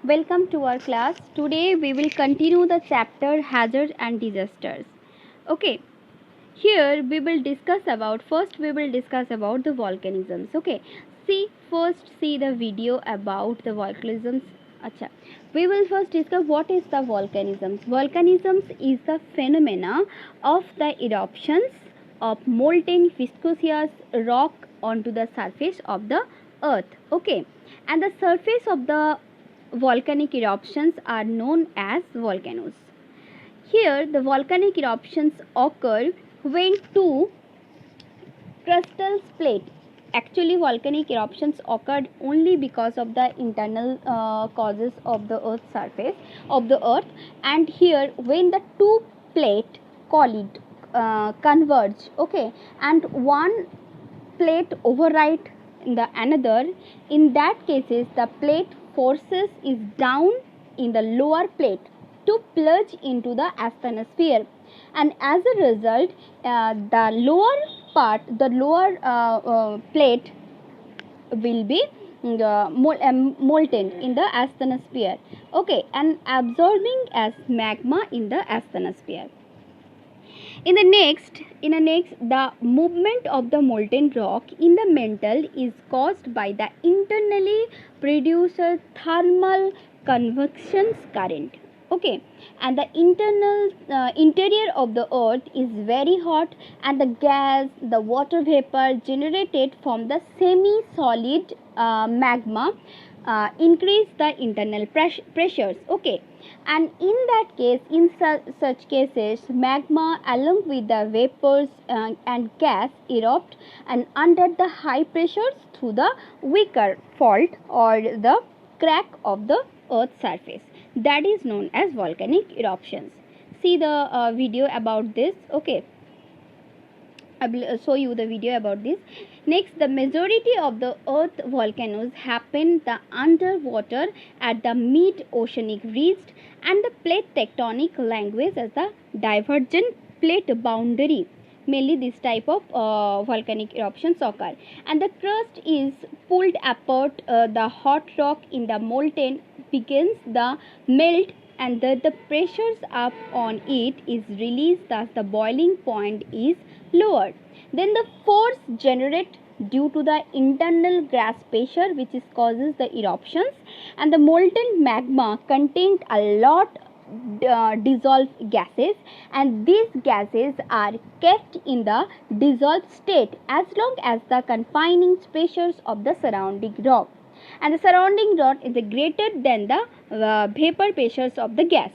Welcome to our class. Today we will continue the chapter Hazard and Disasters. Okay, here we will discuss about the volcanisms. Okay, see the video about the volcanisms. Acha. We will first discuss what is the volcanisms. Volcanisms is the phenomena of the eruptions of molten viscous rock onto the surface of the earth. Okay, and the surface of the volcanic eruptions are known as volcanoes. Here, the volcanic eruptions occur when two crustal plates. Actually, volcanic eruptions occurred only because of the internal causes of the Earth's surface of the Earth. And here, when the two plate collide, converge, okay, and one plate override the another, in that cases the plate forces is down in the lower plate to plunge into the asthenosphere, and as a result the lower plate will be molten in the asthenosphere, okay, and absorbing as magma in the asthenosphere. In the next, the movement of the molten rock in the mantle is caused by the internally produced thermal convection current. Okay, and the interior of the earth is very hot, and the gas, the water vapor generated from the semi-solid magma increase the internal pressures. Okay, and in that case, in such cases, magma along with the vapors and gas erupt and under the high pressures through the weaker fault or the crack of the earth's surface. That is known as volcanic eruptions. See the video about this. Okay, I will show you the video about this. Next, the majority of the earth volcanoes happen the underwater at the mid-oceanic ridge, and the plate tectonic language as the divergent plate boundary. Mainly this type of volcanic eruptions occur, and the crust is pulled apart. The hot rock in the molten begins the melt, and the pressures up on it is released, thus the boiling point is lowered. Then the force generated due to the internal gas pressure which is causes the eruptions, and the molten magma contained a lot dissolved gases, and these gases are kept in the dissolved state as long as the confining pressures of the surrounding rock, and the surrounding rock is greater than the vapor pressures of the gas.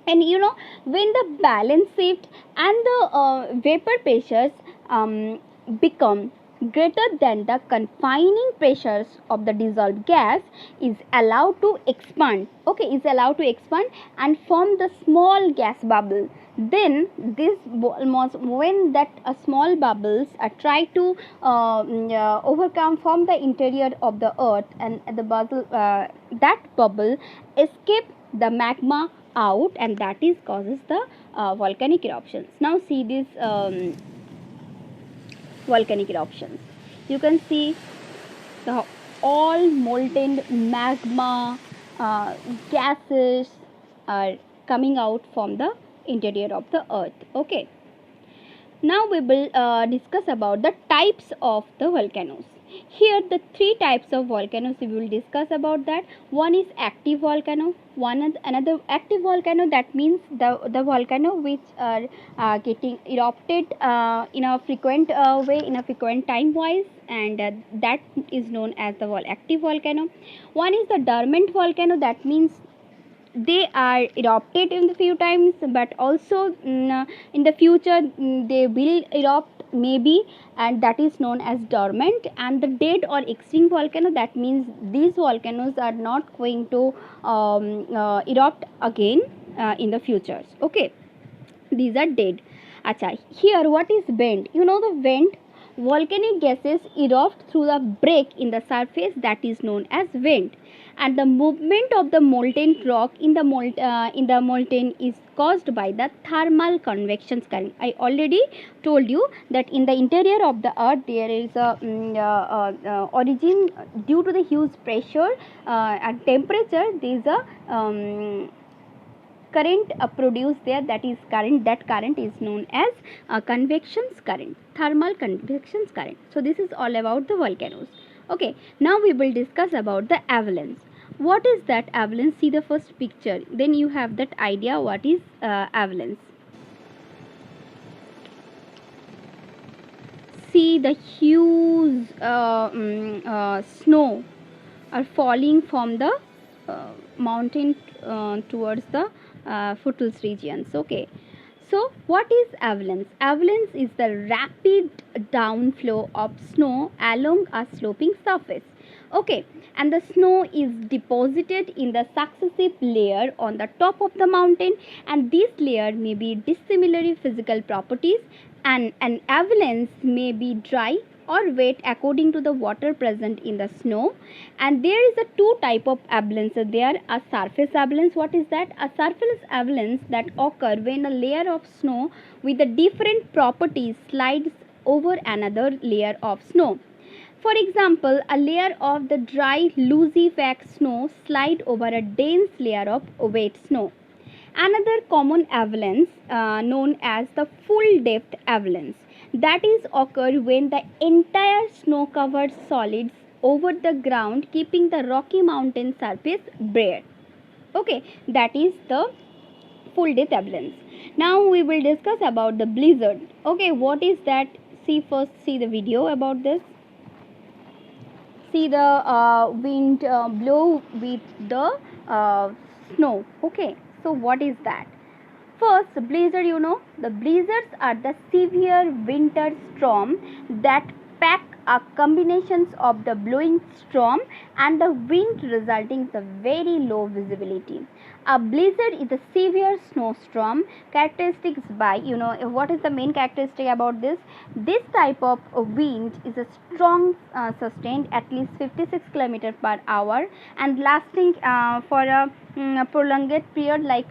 And when the balance shift and the vapor pressures become greater than the confining pressures of the dissolved gas, is allowed to expand, okay, is allowed to expand and form the small gas bubble. Then this when that small bubbles try to overcome from the interior of the earth, and the bubble that bubble escape the magma out, and that is causes the volcanic eruptions. Now see this volcanic eruptions. You can see the all molten magma gases are coming out from the interior of the earth. Okay, now we will discuss about the types of the volcanoes. Here the three types of volcanoes we will discuss about that. One is active volcano, one is another active volcano, that means the volcano which are getting erupted in a frequent way, in a frequent time wise, and that is known as the active volcano. One is the dormant volcano, that means they are erupted in the few times, but also in the future they will erupt maybe, and that is known as dormant. And the dead or extinct volcano, that means these volcanoes are not going to erupt again in the futures. Okay, these are dead. Acha, here what is vent? The vent volcanic gases erupt through the break in the surface that is known as vent, and the movement of the molten rock in the molten is caused by the thermal convection current. I already told you that in the interior of the earth there is a origin due to the huge pressure and temperature. There is a current produced there, that is current, that current is known as convection current, thermal convection current. So this is all about the volcanoes. Okay, now we will discuss about the avalanche. What is that avalanche? See the first picture, then you have that idea what is avalanche. See the huge snow are falling from the mountain towards the foothills regions. Okay, so what is avalanche? Avalanche is the rapid downflow of snow along a sloping surface. Okay, and the snow is deposited in the successive layer on the top of the mountain, and this layer may be dissimilar physical properties, and an avalanche may be dry or wet according to the water present in the snow. And there is a two type of avalanches. There a surface avalanche. What is that? A surface avalanche that occur when a layer of snow with the different properties slides over another layer of snow. For example, a layer of the dry loosely packed snow slide over a dense layer of wet snow. Another common avalanche known as the full depth avalanche, that is occur when the entire snow covered solids over the ground, keeping the Rocky Mountain surface bare. Okay, that is the full depth avalanche. Now we will discuss about the blizzard. Okay, what is that? See the video about this. See the wind blow with the snow. Okay, so what is that? First, blizzard, the blizzards are the severe winter storm that pack a combinations of the blowing storm and the wind, resulting in the very low visibility. A blizzard is a severe snowstorm characteristics by, what is the main characteristic about this? This type of wind is a strong, sustained at least 56 km per hour and lasting for a prolonged period like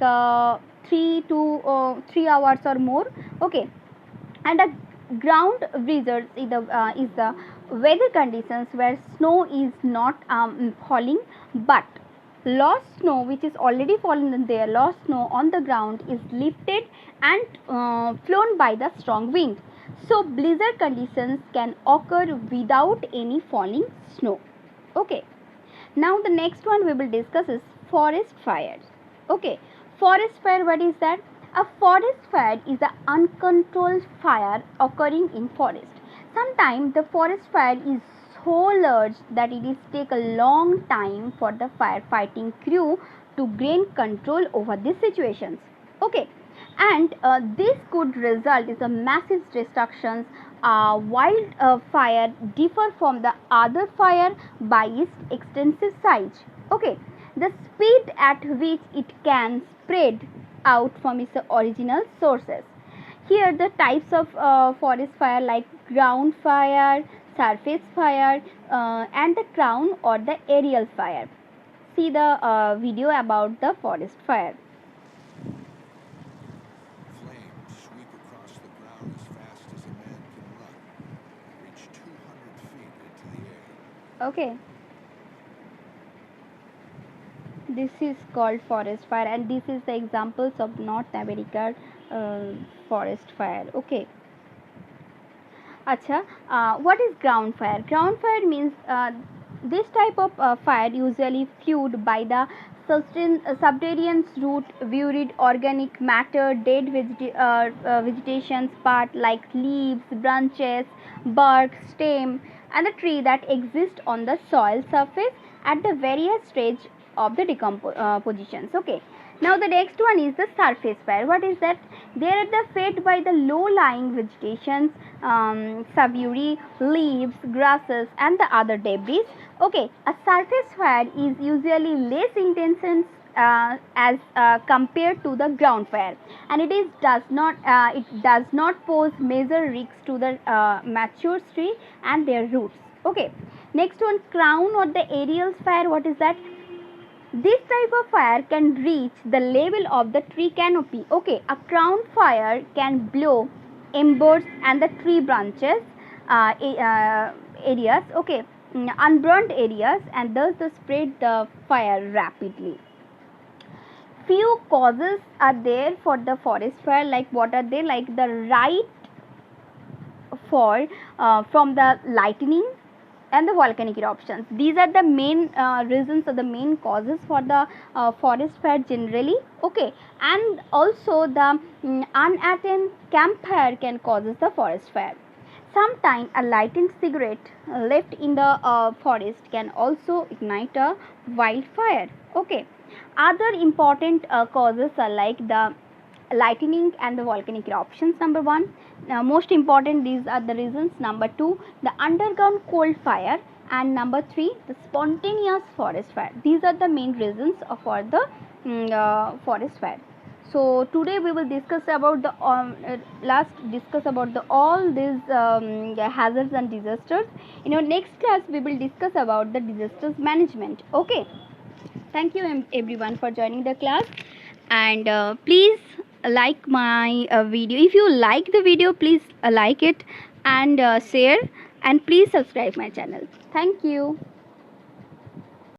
3 hours or more. Okay, and a ground blizzard is the weather conditions where snow is not falling, but lost snow which is already fallen in there, lost snow on the ground is lifted and flown by the strong wind. So blizzard conditions can occur without any falling snow. Okay, now the next one we will discuss is forest fires. Okay, forest fire, what is that? A forest fire is an uncontrolled fire occurring in forest. Sometimes the forest fire is so large that it is take a long time for the firefighting crew to gain control over these situations. Okay, and this could result in a massive destructions. Wildfire differ from the other fire by its extensive size. Okay, the speed at which it can spread out from its original sources. Here the types of forest fire like ground fire, surface fire, and the crown or the aerial fire. See the video about the forest fire. Flames sweep across the ground as fast as a man can run, reach 200 feet into the air. Okay. This is called forest fire, and this is the examples of North America forest fire. Okay. Acha, what is ground fire? Ground fire means this type of fire usually fueled by the subterranean root, buried organic matter, dead vegetation part like leaves, branches, bark, stem, and the tree that exist on the soil surface at the various stage of the decompositions. Okay, now the next one is the surface fire. What is that? They are fed by the low-lying vegetation, savoury leaves, grasses, and the other debris. Okay, a surface fire is usually less intense as compared to the ground fire, and it does not pose major risks to the mature tree and their roots. Okay, next one, crown or the aerial fire. What is that? This type of fire can reach the level of the tree canopy. Okay, a crown fire can blow embers and the tree branches areas. Okay, unburned areas, and thus they spread the fire rapidly. Few causes are there for the forest fire. Like what are they? Like the right for from the lightning and the volcanic eruptions. These are the main reasons or the main causes for the forest fire generally. Okay, and also the unattended campfire can causes the forest fire. Sometimes a lighted cigarette left in the forest can also ignite a wildfire. Okay, other important causes are like the lightning and the volcanic eruptions. Number one, most important, these are the reasons. Number two, the underground coal fire, and number three, the spontaneous forest fire. These are the main reasons for the forest fire. So today we will discuss about the all these hazards and disasters. In our next class we will discuss about the disasters management. Okay, thank you everyone for joining the class, and please like my video. If you like the video, please like it and share, and please subscribe my channel. Thank you.